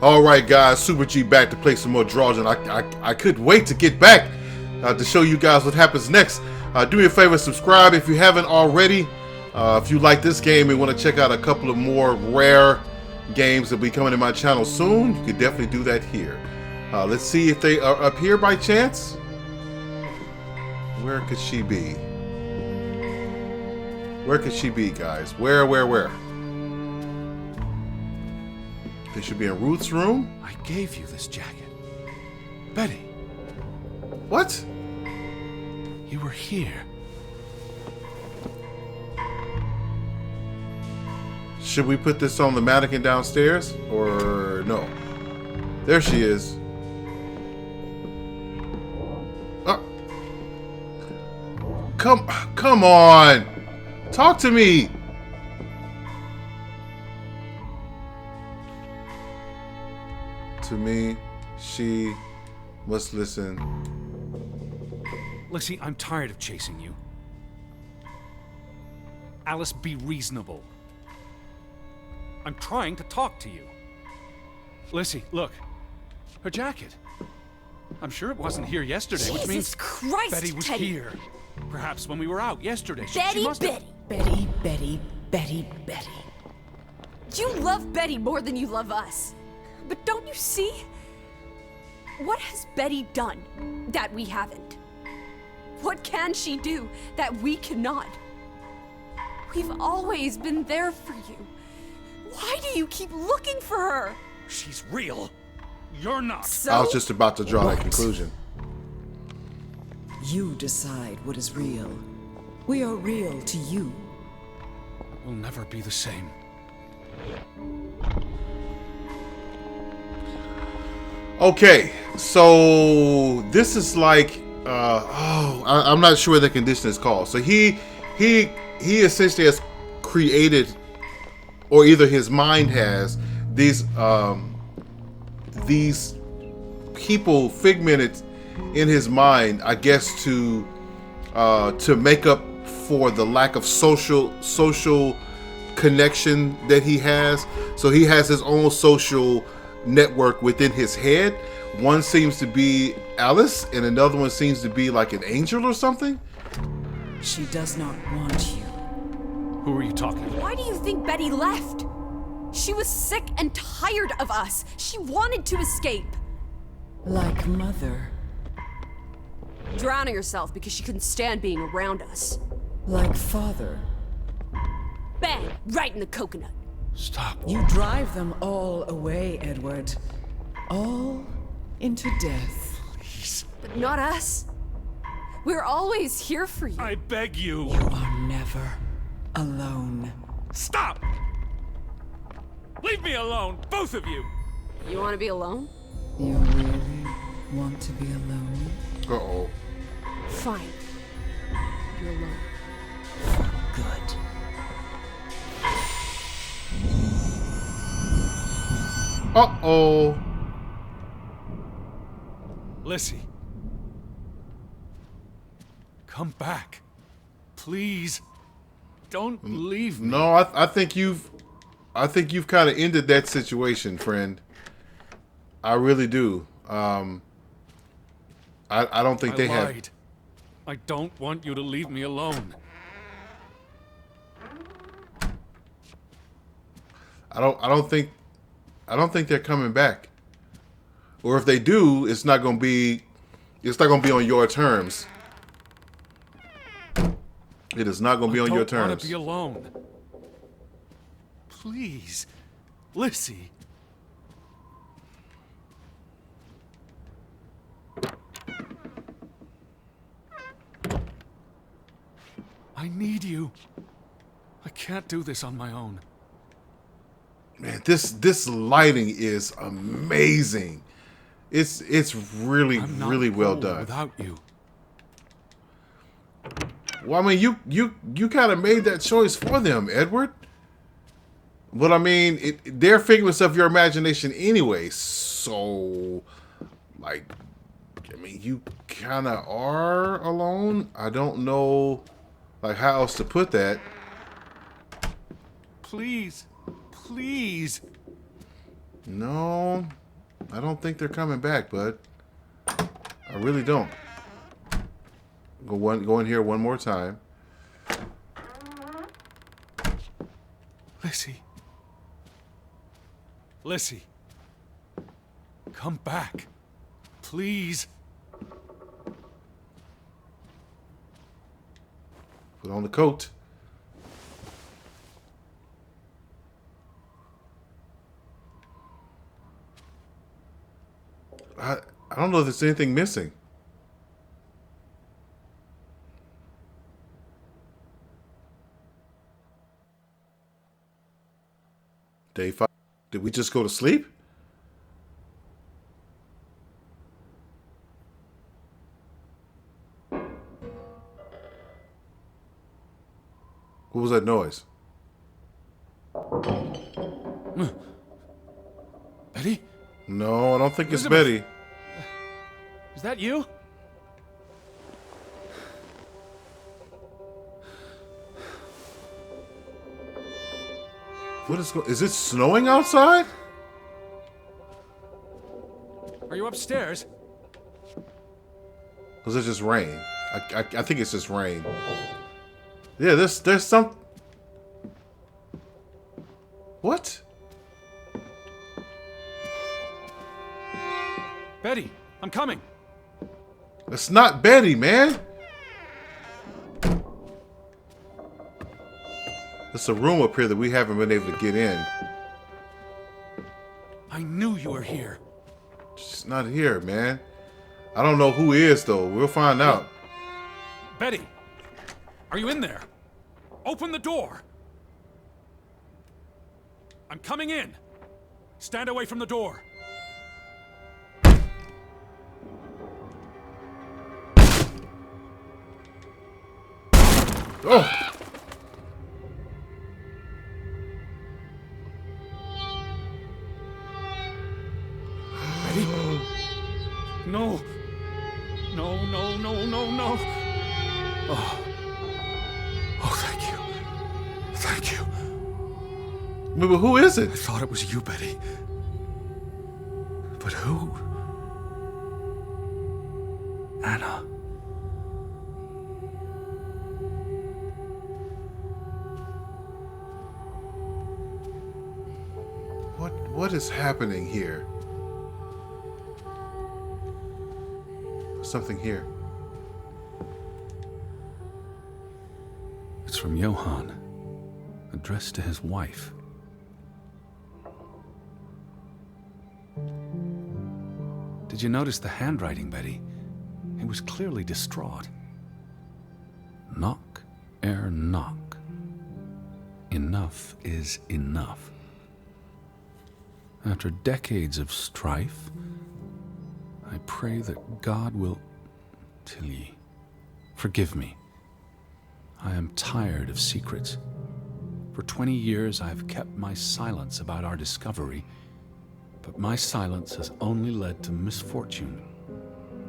All right, guys, Super G back to play some more Draugen. I couldn't wait to get back to show you guys what happens next. Do me a favor, subscribe if you haven't already. If you like this game and want to check out a couple of more rare games that will be coming to my channel soon, you can definitely do that here. Let's see if they are up here by chance. Where could she be? Where could she be, guys? Where? They should be in Ruth's room. I gave you this jacket. Betty. What? You were here. Should we put this on the mannequin downstairs? Or no? There she is. Come on. Talk to me. To me, she must listen. Lissie, I'm tired of chasing you. Alice, be reasonable. I'm trying to talk to you. Lissie, look. Her jacket. I'm sure it wasn't here yesterday, which means Christ, Betty was Teddy. here. Perhaps when we were out yesterday. She Betty, must have... Betty. You love Betty more than you love us. But don't you see? What has Betty done that we haven't? What can she do that we cannot? We've always been there for you. Why do you keep looking for her? She's real. You're not. So? I was just about to draw that conclusion. You decide what is real. We are real to you. We'll never be the same. Okay, so this is like, I'm not sure what the condition is called. So he essentially has created, or either his mind has these people figmented in his mind, I guess, to make up for the lack of social connection that he has. So he has his own social network within his head. One seems to be Alice, and another one seems to be like an angel or something. She does not want you. Who are you talking about? Why do you think Betty left? She was sick and tired of us. She wanted to escape. Like mother. Drowning herself because she couldn't stand being around us. Like father. Bang! Right in the coconut. Stop. You drive them all away, Edward. All into death. Please. But not us. We're always here for you. I beg you. You are never alone. Stop! Leave me alone, both of you! You want to be alone? You really want to be alone? Uh-oh. Fine. You're alone. Good. Uh-oh. Lissie. Come back. Please. Don't leave me. No, I think you've kind of ended that situation, friend. I really do. I don't think I they lied. have. I don't want you to leave me alone. I don't think they're coming back. Or if they do, it's not gonna be on your terms. It is not gonna be on your I don't want terms. to be alone. Please, Lissie. I need you. I can't do this on my own. Man, this lighting is amazing. It's really I'm not really well whole done. without you. Well, I mean, you kind of made that choice for them, Edward. But I mean, they're figments of your imagination anyway. So, like, I mean, you kind of are alone. I don't know, like, how else to put that. Please, please. No, I don't think they're coming back, bud. I really don't. Go in here one more time. Lissie. Lissie. Come back. Please. Put on the coat. I don't know if there's anything missing. Day 5. Did we just go to sleep? What was that noise? Betty? No, I don't think it's Elizabeth. Betty. Is that you? What is it snowing outside? Are you upstairs? Or is it just rain? I think it's just rain. Yeah, there's some... What? Betty, I'm coming. It's not Betty, man. There's a room up here that we haven't been able to get in. I knew you were here. She's not here, man. I don't know who is, though. We'll find out. Betty, are you in there? Open the door. I'm coming in. Stand away from the door. Oh! Betty? No. No, no, no, no, no. Oh. Oh, thank you. Thank you. But who is it? I thought it was you, Betty. But who? Anna. What is happening here? Something here. It's from Johann, addressed to his wife. Did you notice the handwriting, Betty? He was clearly distraught. Knock ere knock. Enough is enough. After decades of strife, I pray that God will... Tilly, forgive me. I am tired of secrets. For 20 years I've kept my silence about our discovery, but my silence has only led to misfortune,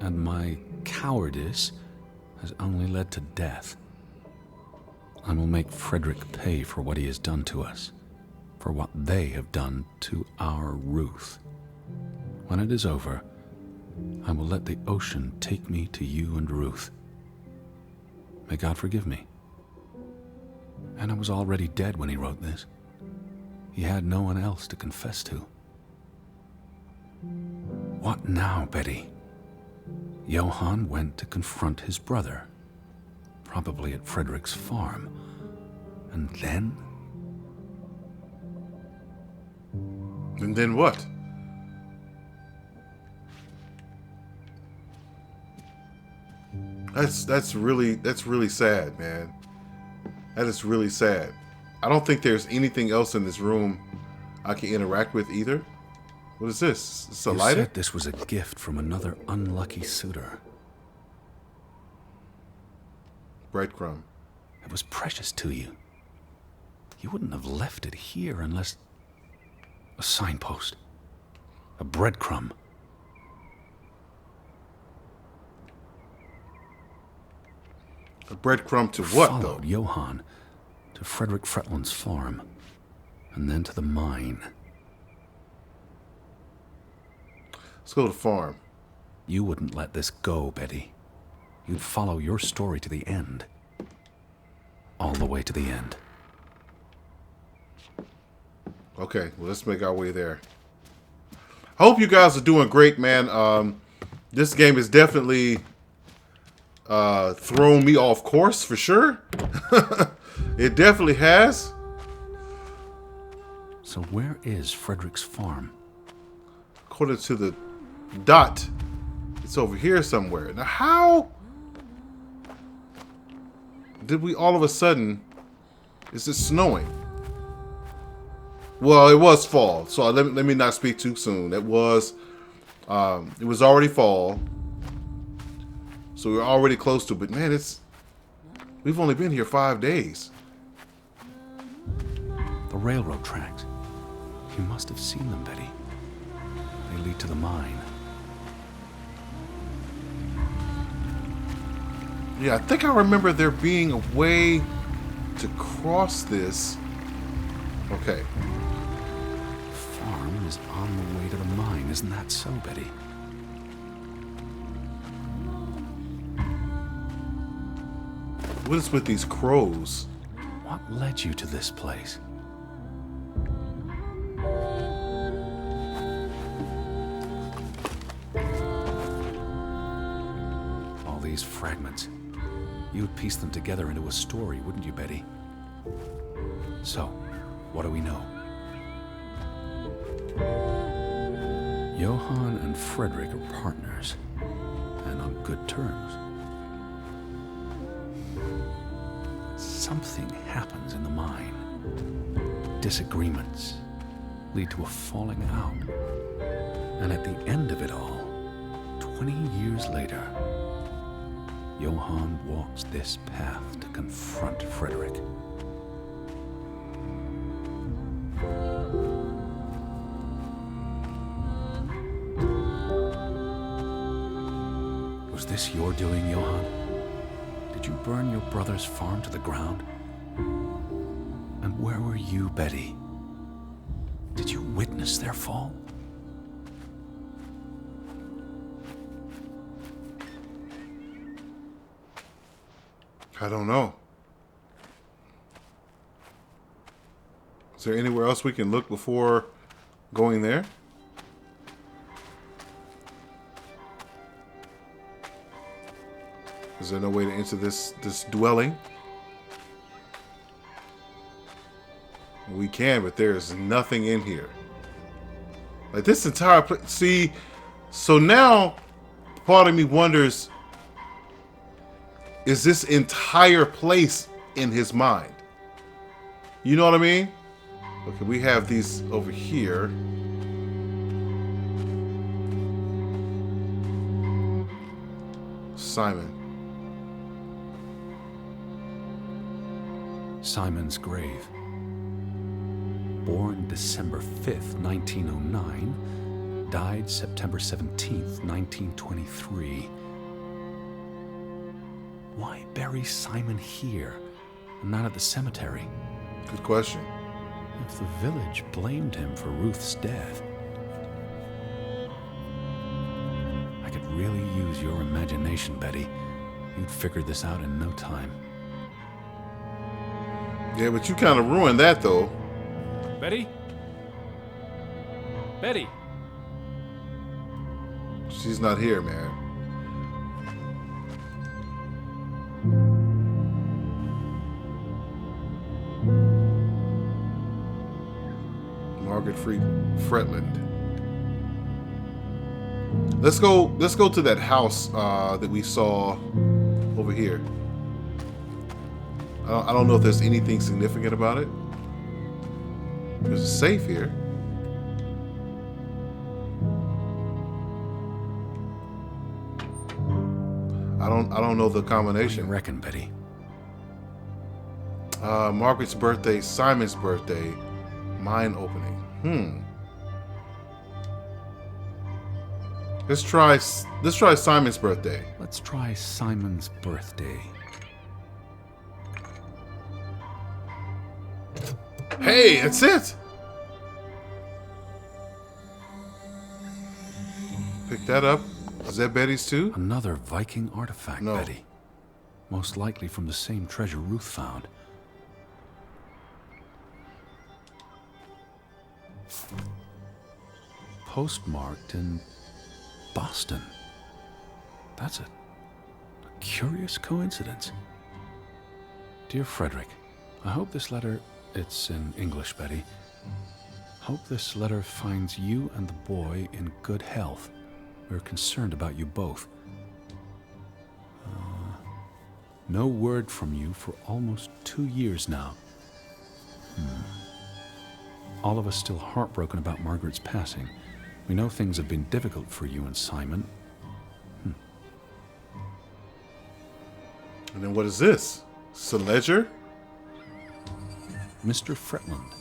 and my cowardice has only led to death. I will make Frederick pay for what he has done to us, for what they have done to our Ruth. When it is over, I will let the ocean take me to you and Ruth. May God forgive me. Anna was already dead when he wrote this. He had no one else to confess to. What now, Betty? Johann went to confront his brother, probably at Frederick's farm. And then? And then what? That's really sad, man. That is really sad. I don't think there's anything else in this room I can interact with either. What is this? It's a lighter? You said this was a gift from another unlucky suitor. Breadcrumb. It was precious to you. You wouldn't have left it here unless... A signpost. A breadcrumb. A breadcrumb to what, though? Followed Johann to Frederick Fretland's farm, and then to the mine. Let's go to the farm. You wouldn't let this go, Betty. You'd follow your story to the end. All the way to the end. Okay, well, let's make our way there. I hope you guys are doing great, man. This game has definitely thrown me off course for sure. It definitely has. So where is Frederick's farm? According to the dot, it's over here somewhere. Now, how did we all of a sudden, is it snowing? Well, it was fall, so let me not speak too soon. It was already fall, so we're already close to. But man, we've only been here 5 days. The railroad tracks. You must have seen them, Betty. They lead to the mine. Yeah, I think I remember there being a way to cross this. Okay. Farm is on the way to the mine, isn't that so, Betty? What is with these crows? What led you to this place? All these fragments. You'd piece them together into a story, wouldn't you, Betty? So, what do we know? Johann and Frederick are partners, and on good terms. Something happens in the mine. Disagreements lead to a falling out. And at the end of it all, 20 years later, Johann walks this path to confront Frederick. Was this your doing, Johann? Did you burn your brother's farm to the ground? And where were you, Betty? Did you witness their fall? I don't know. Is there anywhere else we can look before going there? Is there no way to enter this dwelling? We can, but there is nothing in here. Like this entire place. See, so now part of me wonders, is this entire place in his mind? You know what I mean? Okay, we have these over here. Simon. Simon's grave. Born December 5th, 1909, died September 17th, 1923. Why bury Simon here and not at the cemetery? Good question. If the village blamed him for Ruth's death, I could really use your imagination, Betty. You'd figure this out in no time. Yeah, but you kind of ruined that, though. Betty? Betty? She's not here, man. Margaret Fretland. Let's go to that house that we saw over here. I don't know if there's anything significant about it. There's a safe here. I don't know the combination. What do you reckon, Betty? Margaret's birthday, Simon's birthday, mine opening. Let's try Simon's birthday. Let's try Simon's birthday. Hey, that's it. Pick that up. Is that Betty's too? Another Viking artifact, No. Betty. Most likely from the same treasure Ruth found. Postmarked in Boston. That's a curious coincidence. Dear Frederick, I hope this letter, it's in English, Betty. Hope this letter finds you and the boy in good health. We're concerned about you both. No word from you for almost 2 years now. All of us still heartbroken about Margaret's passing. We know things have been difficult for you and Simon. And then what is this? It's a ledger? Mr. Fretland,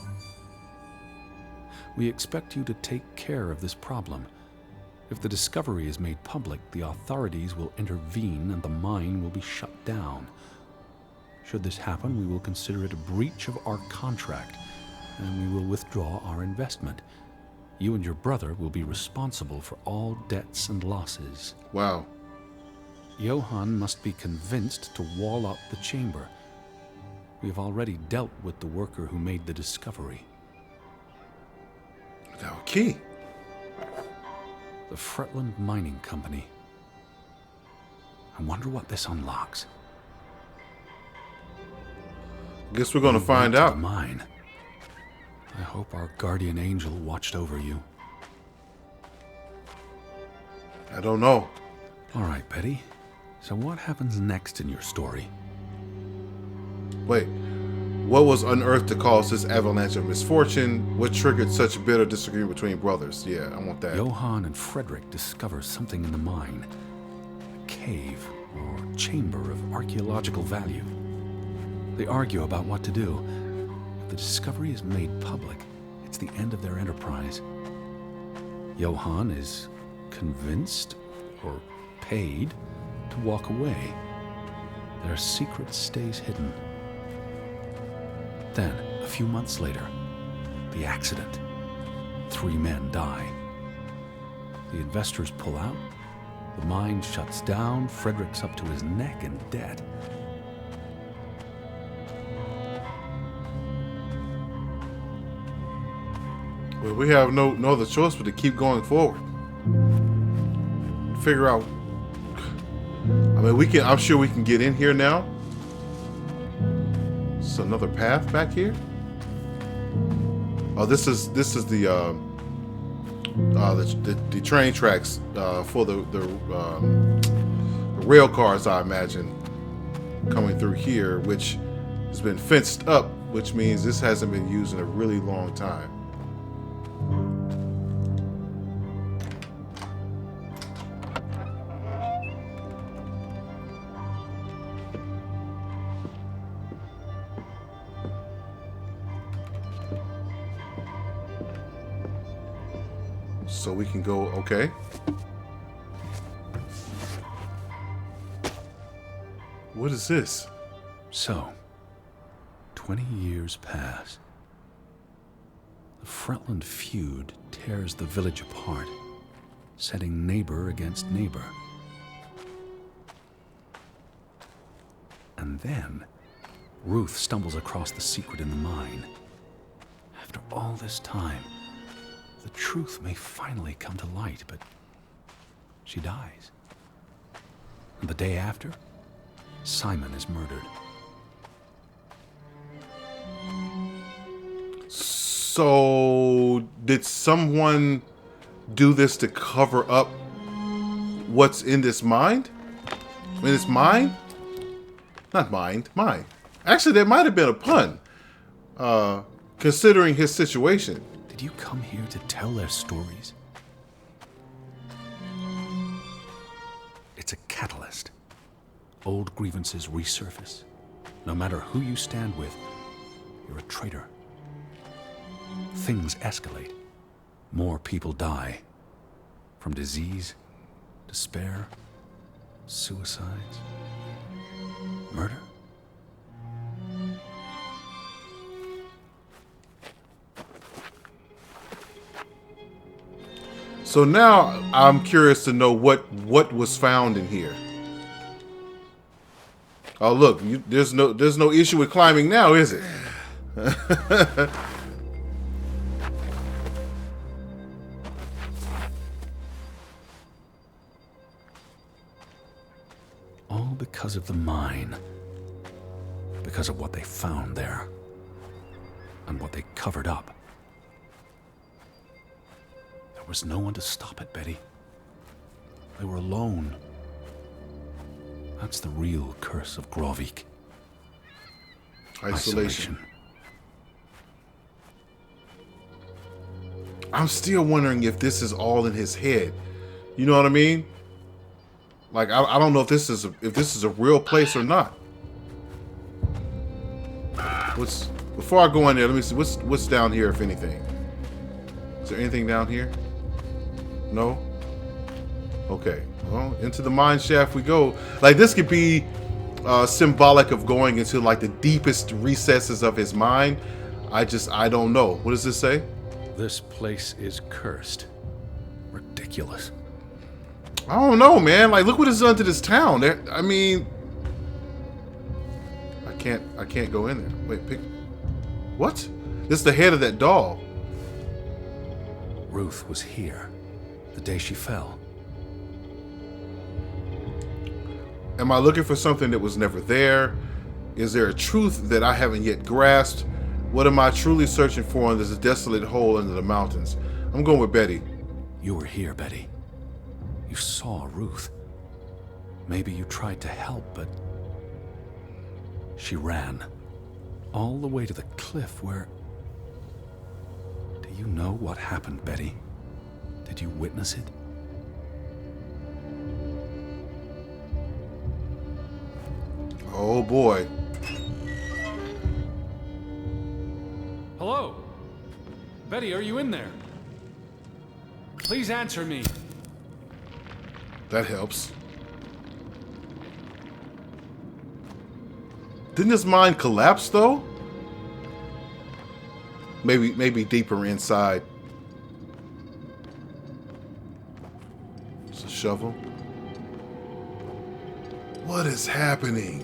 we expect you to take care of this problem. If the discovery is made public, the authorities will intervene and the mine will be shut down. Should this happen, we will consider it a breach of our contract, and we will withdraw our investment. You and your brother will be responsible for all debts and losses. Wow. Johann must be convinced to wall up the chamber. We have already dealt with the worker who made the discovery. Now, key. The Fretland Mining Company. I wonder what this unlocks. Guess we're gonna find To the out. mine. I hope our guardian angel watched over you. I don't know. All right, Betty. So what happens next in your story? Wait. What was unearthed to cause this avalanche of misfortune? What triggered such bitter disagreement between brothers? Yeah, I want that. Johann and Frederick discover something in the mine. A cave or chamber of archaeological value. They argue about what to do. If the discovery is made public, it's the end of their enterprise. Johann is convinced or paid to walk away. Their secret stays hidden. Then, a few months later, the accident. 3 men die. The investors pull out. The mine shuts down. Frederick's up to his neck in debt. Well, we have no other choice but to keep going forward. Figure out. I mean, we can. I'm sure we can get in here now. It's another path back here. Oh, this is the train tracks for the rail cars, I imagine, coming through here, which has been fenced up, which means this hasn't been used in a really long time. So we can go, okay. What is this? So, 20 years pass. The Fretland feud tears the village apart, setting neighbor against neighbor. And then, Ruth stumbles across the secret in the mine. After all this time, the truth may finally come to light, but she dies. And the day after, Simon is murdered. So, did someone do this to cover up what's in this mind? In this mine? Not mind, mine. Actually, there might have been a pun, considering his situation. Did you come here to tell their stories? It's a catalyst. Old grievances resurface. No matter who you stand with, you're a traitor. Things escalate. More people die. From disease, despair, suicides, murder. So now I'm curious to know what was found in here. Oh look, there's no issue with climbing now, is it? All because of the mine. Because of what they found there. And what they covered up. There was no one to stop it, Betty. They were alone. That's the real curse of Graavik. Isolation. I'm still wondering if this is all in his head. You know what I mean? Like I don't know if this is a real place or not. Before I go in there, let me see what's down here, if anything. Is there anything down here? No? Okay. Well, into the mine shaft we go. Like this could be symbolic of going into like the deepest recesses of his mind. I don't know. What does this say? This place is cursed. Ridiculous. I don't know, man. Like, look what it's done to this town. I mean, I can't go in there. Wait, pick. What? This is the head of that doll. Ruth was here the day she fell. Am I looking for something that was never there? Is there a truth that I haven't yet grasped? What am I truly searching for in this desolate hole under the mountains? I'm going with Betty. You were here, Betty. You saw Ruth. Maybe you tried to help, but she ran all the way to the cliff where... Do you know what happened, Betty? Did you witness it? Oh boy. Hello? Betty, are you in there? Please answer me. That helps. Didn't his mind collapse though? Maybe deeper inside. It's a shovel. What is happening?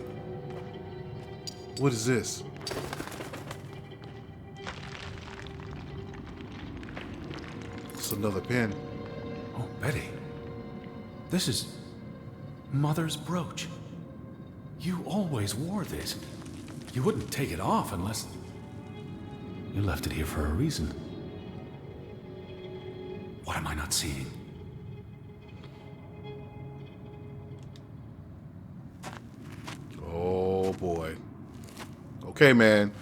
What is this? It's another pen. Oh, Betty. This is Mother's brooch. You always wore this. You wouldn't take it off unless... You left it here for a reason. What am I not seeing? Oh boy. Okay, man.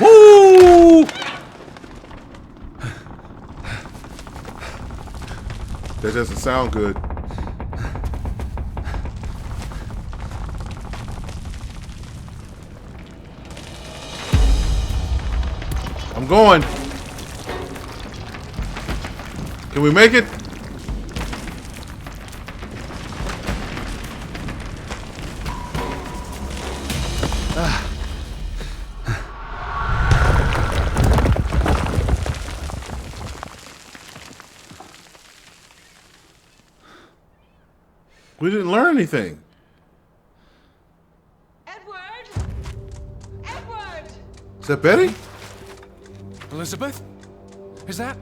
Woo! That doesn't sound good. I'm going. Can we make it? We didn't learn anything. Edward! Edward! Is that Betty? Elizabeth? Is that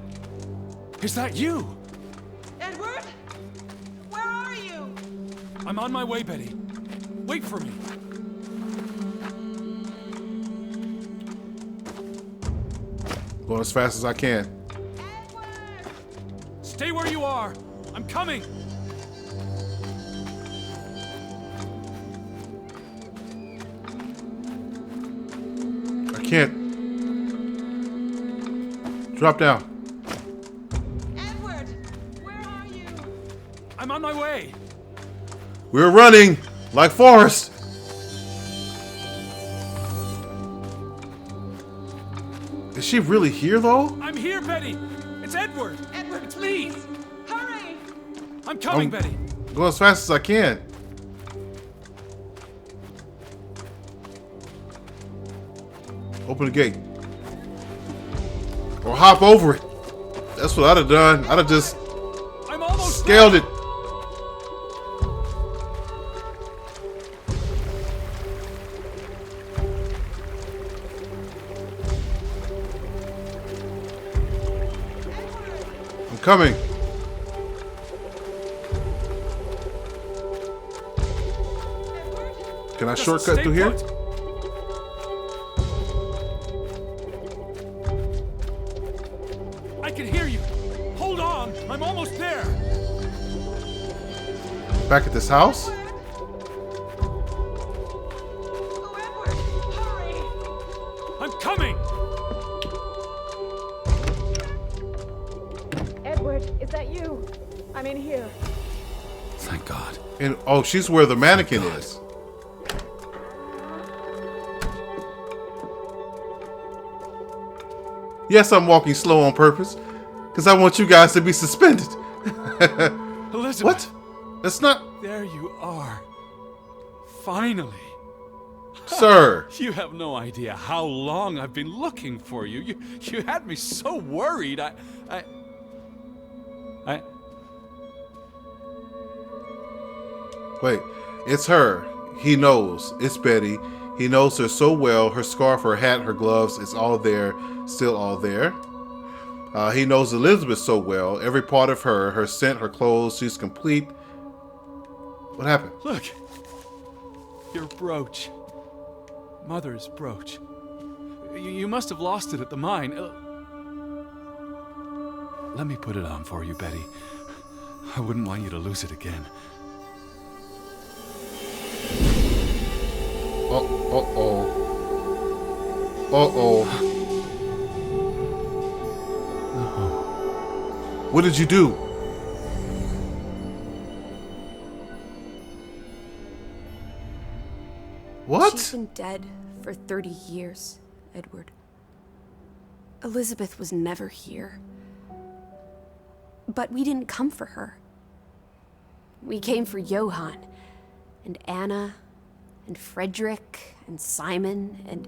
you? Edward? Where are you? I'm on my way, Betty. Wait for me. Going as fast as I can. Edward! Stay where you are. I'm coming. I can't. Drop down. Edward! Where are you? I'm on my way. We're running like Forrest. Is she really here though? I'm here, Betty. It's Edward. Edward, It's me. please! Hurry! I'm coming, Betty. Go as fast as I can. Open the gate. Or hop over it. That's what I'd have done. I'd have just I'm almost scaled it. I'm coming. Can I Just shortcut stay through here? put. I can hear you. Hold on. I'm almost there. Back at this house? Oh, Edward, hurry! I'm coming. Edward, is that you? I'm in here. Thank God. And oh, she's where the mannequin is. Yes, I'm walking slow on purpose, because I want you guys to be suspended. Elizabeth. What? That's not, There you are. Finally. sir. You have no idea how long I've been looking for you. You had me so worried. I Wait, it's her. He knows. It's Betty. He knows her so well. Her scarf, her hat, her gloves, it's all there. Still all there. He knows Elizabeth so well. Every part of her, her scent, her clothes, she's complete. What happened? Look. Your brooch. Mother's brooch. You must have lost it at the mine. Let me put it on for you, Betty. I wouldn't want you to lose it again. Uh-oh. Uh-oh. What did you do? What? She's been dead for 30 years, Edward. Elizabeth was never here. But we didn't come for her. We came for Johann, and Anna, and Frederick, and Simon,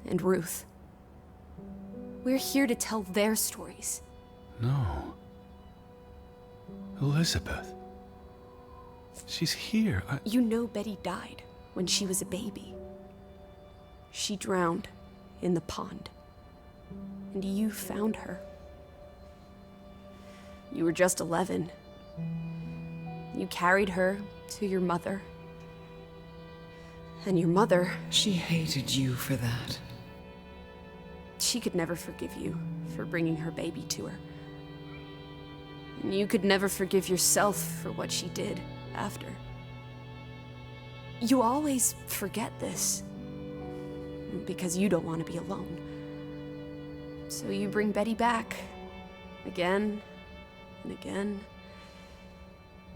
and Ruth. We're here to tell their stories. No. Elizabeth. She's here. You know Betty died when she was a baby. She drowned in the pond. And you found her. You were just 11. You carried her to your mother. And your mother, She hated you for that. she could never forgive you for bringing her baby to her. And you could never forgive yourself for what she did after. You always forget this. Because you don't want to be alone. So you bring Betty back. Again and again.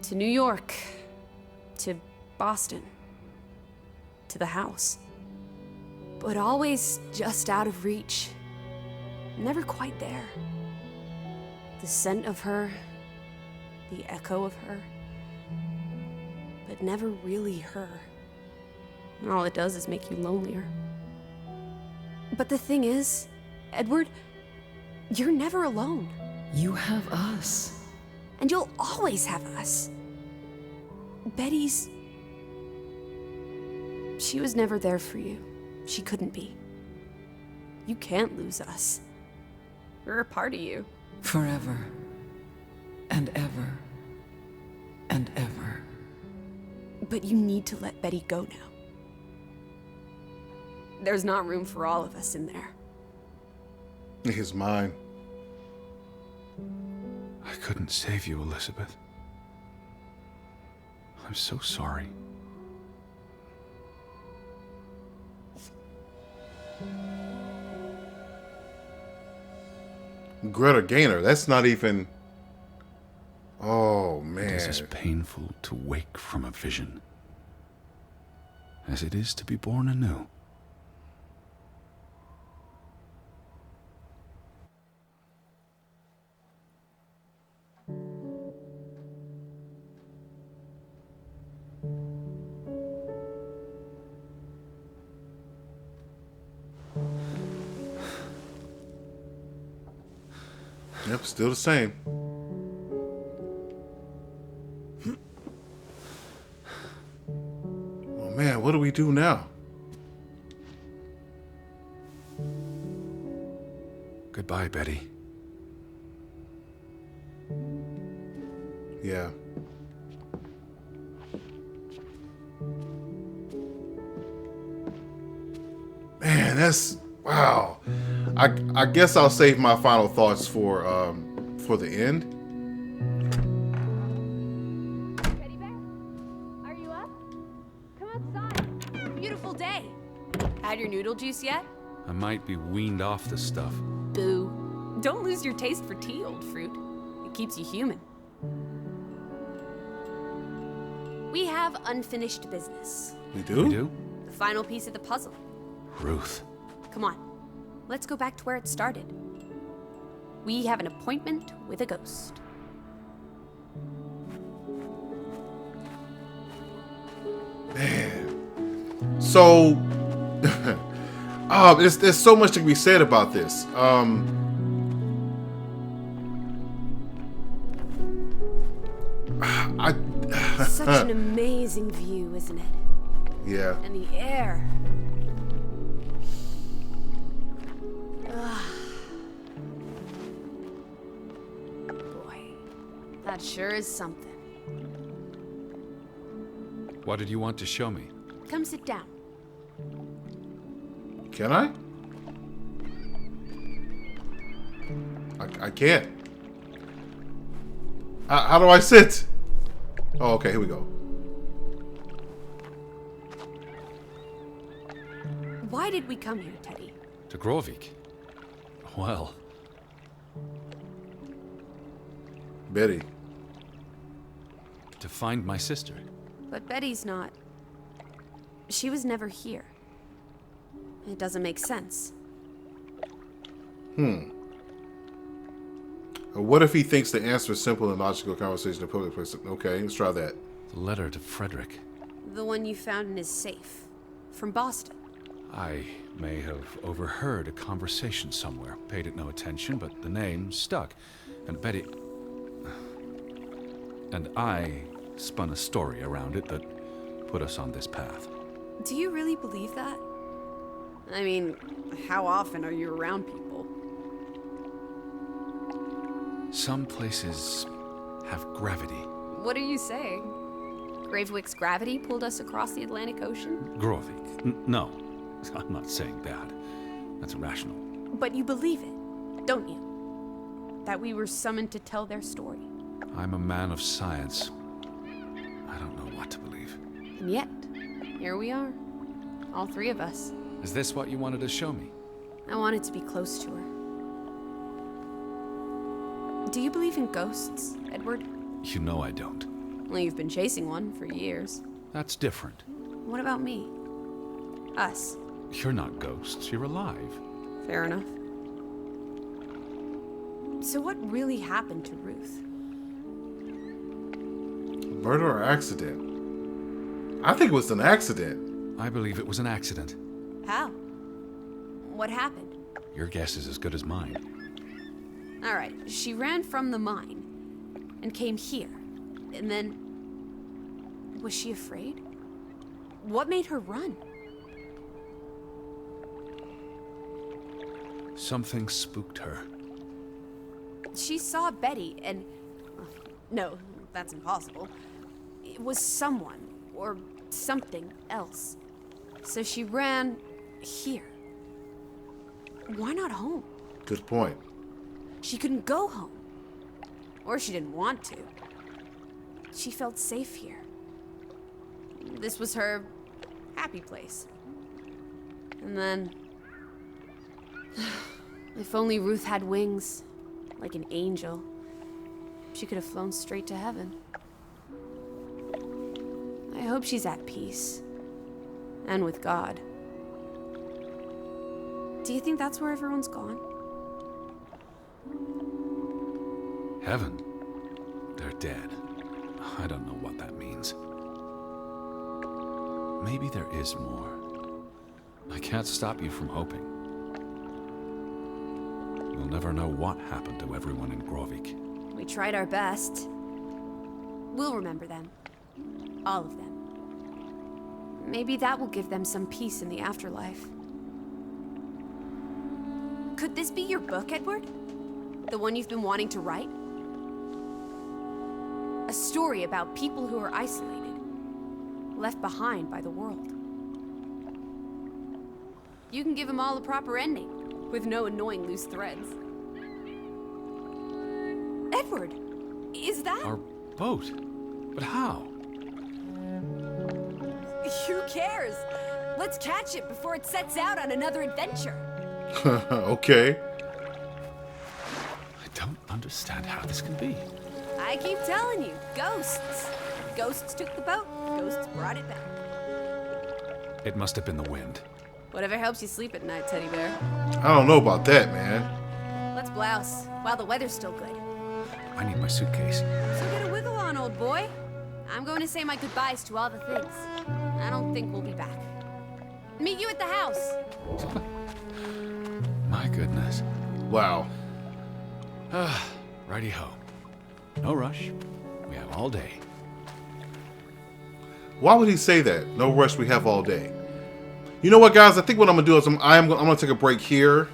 To New York. To Boston. To the house. But always just out of reach. Never quite there. The scent of her. The echo of her. But never really her. And all it does is make you lonelier. But the thing is, Edward, you're never alone. You have us. And you'll always have us. Betty's... She was never there for you. She couldn't be. You can't lose us. We're a part of you. Forever. And ever. And ever. But you need to let Betty go now. There's not room for all of us in there. His mind. I couldn't save you, Elizabeth. I'm so sorry. Greta Gaynor. That's not even. Oh, man. It is as painful to wake from a vision as it is to be born anew. Yep, still the same. Oh man, what do we do now? Goodbye, Betty. Yeah. Man, that's wow. I guess I'll save my final thoughts for the end. Teddy bear, are you up? Come outside. Beautiful day. Had your noodle juice yet? I might be weaned off the stuff. Boo. Don't lose your taste for tea, old fruit. It keeps you human. We have unfinished business. We do? We do? The final piece of the puzzle. Ruth. Come on. Let's go back to where it started. We have an appointment with a ghost. Man. So there's so much to be said about this. Such an amazing view, isn't it? Yeah. And the air. Boy, that sure is something. What did you want to show me? Come sit down. Can I? I can't. How do I sit? Oh, okay, here we go. Why did we come here, Teddy? To Graavik. Well, Betty. to find my sister. But Betty's not. She was never here. It doesn't make sense. What if he thinks the answer is simple and logical conversation in a public place? Okay, let's try that. The letter to Frederick. The one you found in his safe. From Boston. I may have overheard a conversation somewhere, paid it no attention, but the name stuck. And Betty... And I spun a story around it that put us on this path. Do you really believe that? I mean, how often are you around people? Some places have gravity. What are you saying? Graavik's gravity pulled us across the Atlantic Ocean? Graavik. No, I'm not saying that. That's irrational. But you believe it, don't you? That we were summoned to tell their story. I'm a man of science. I don't know what to believe. And yet, here we are. All three of us. Is this what you wanted to show me? I wanted to be close to her. Do you believe in ghosts, Edward? You know I don't. Well, you've been chasing one for years. That's different. What about me? Us. You're not ghosts, you're alive. Fair enough. So what really happened to Ruth? Murder or accident? I think it was an accident. I believe it was an accident. How? What happened? Your guess is as good as mine. All right, she ran from the mine and came here. And then... Was she afraid? What made her run? Something spooked her. She saw Betty and... No, that's impossible. It was someone or something else. So she ran here. Why not home? Good point. She couldn't go home. Or she didn't want to. She felt safe here. This was her happy place. And then... If only Ruth had wings, like an angel, she could have flown straight to heaven. I hope she's at peace. And with God. Do you think that's where everyone's gone? Heaven? They're dead. I don't know what that means. Maybe there is more. I can't stop you from hoping. We'll never know what happened to everyone in Graavik. We tried our best. We'll remember them. All of them. Maybe that will give them some peace in the afterlife. Could this be your book, Edward? The one you've been wanting to write? A story about people who are isolated, left behind by the world. You can give them all a proper ending, with no annoying loose threads. Edward, is that? Our boat? But how? Who cares? Let's catch it before it sets out on another adventure. Okay. I don't understand how this can be. I keep telling you, ghosts. Ghosts took the boat, ghosts brought it back. It must have been the wind. Whatever helps you sleep at night, teddy bear. I don't know about that, man. Let's blouse, while the weather's still good. I need my suitcase. So get a wiggle on, old boy. I'm going to say my goodbyes to all the things. I don't think we'll be back. Meet you at the house. My goodness. Wow. Righty-ho. No rush. We have all day. Why would he say that? No rush, we have all day. You know what, guys? I think what I'm gonna do is I'm gonna take a break here.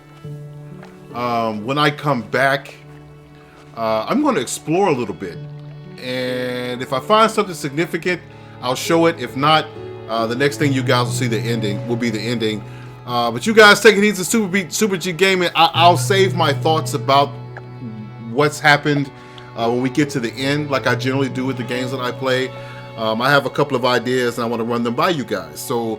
When I come back, I'm gonna explore a little bit, and if I find something significant, I'll show it. If not, the next thing you guys will see will be the ending. But you guys take it easy, Super G Gaming. I'll save my thoughts about what's happened when we get to the end, like I generally do with the games that I play. I have a couple of ideas and I want to run them by you guys. So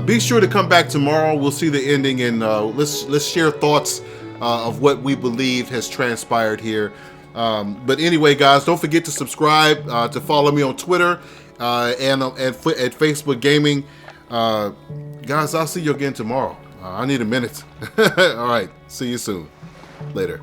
be sure to come back tomorrow. We'll see the ending, and let's share thoughts of what we believe has transpired here. But anyway, guys, don't forget to subscribe, to follow me on Twitter and at Facebook Gaming. Guys, I'll see you again tomorrow. I need a minute. All right. See you soon. Later.